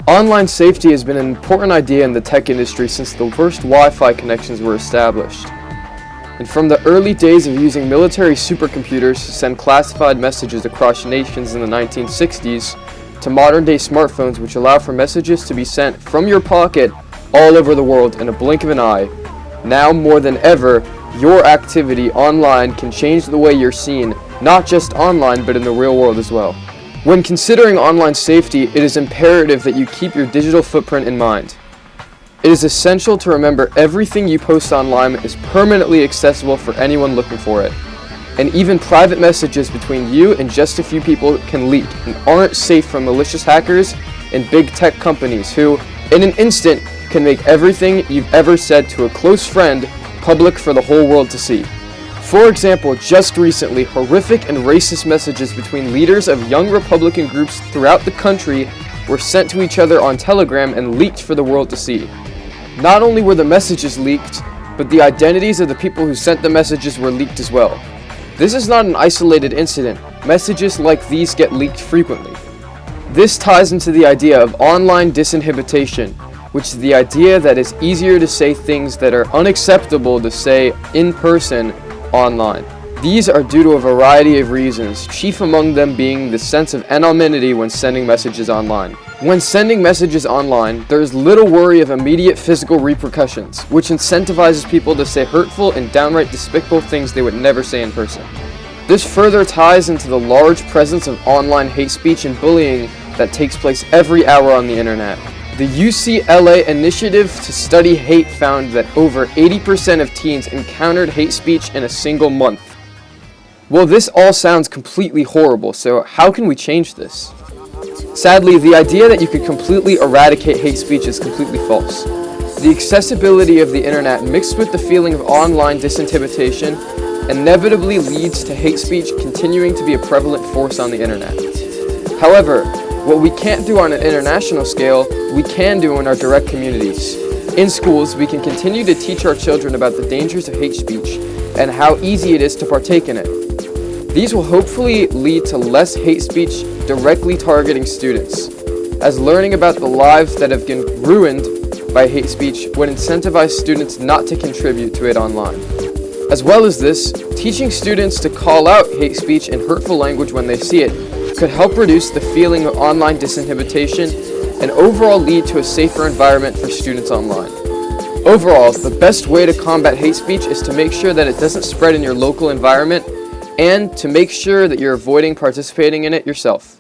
Online safety has been an important idea in the tech industry since the first Wi-Fi connections were established. And from the early days of using military supercomputers to send classified messages across nations in the 1960s, to modern-day smartphones which allow for messages to be sent from your pocket all over the world in a blink of an eye, now more than ever, your activity online can change the way you're seen, not just online but in the real world as well. When considering online safety, it is imperative that you keep your digital footprint in mind. It is essential to remember everything you post online is permanently accessible for anyone looking for it. And even private messages between you and just a few people can leak and aren't safe from malicious hackers and big tech companies who, in an instant, can make everything you've ever said to a close friend public for the whole world to see. For example, just recently, horrific and racist messages between leaders of young Republican groups throughout the country were sent to each other on Telegram and leaked for the world to see. Not only were the messages leaked, but the identities of the people who sent the messages were leaked as well. This is not an isolated incident. Messages like these get leaked frequently. This ties into the idea of online disinhibition, which is the idea that it's easier to say things that are unacceptable to say in person online. These are due to a variety of reasons, chief among them being the sense of anonymity when sending messages online. When sending messages online, there is little worry of immediate physical repercussions, which incentivizes people to say hurtful and downright despicable things they would never say in person. This further ties into the large presence of online hate speech and bullying that takes place every hour on the internet. The UCLA Initiative to Study Hate found that over 80% of teens encountered hate speech in a single month. Well, this all sounds completely horrible, so how can we change this? Sadly, the idea that you could completely eradicate hate speech is completely false. The accessibility of the internet mixed with the feeling of online disinhibition inevitably leads to hate speech continuing to be a prevalent force on the internet. However, what we can't do on an international scale, we can do in our direct communities. In schools, we can continue to teach our children about the dangers of hate speech and how easy it is to partake in it. These will hopefully lead to less hate speech directly targeting students, as learning about the lives that have been ruined by hate speech would incentivize students not to contribute to it online. As well as this, teaching students to call out hate speech and hurtful language when they see it could help reduce the feeling of online disinhibition and overall lead to a safer environment for students online. Overall, the best way to combat hate speech is to make sure that it doesn't spread in your local environment and to make sure that you're avoiding participating in it yourself.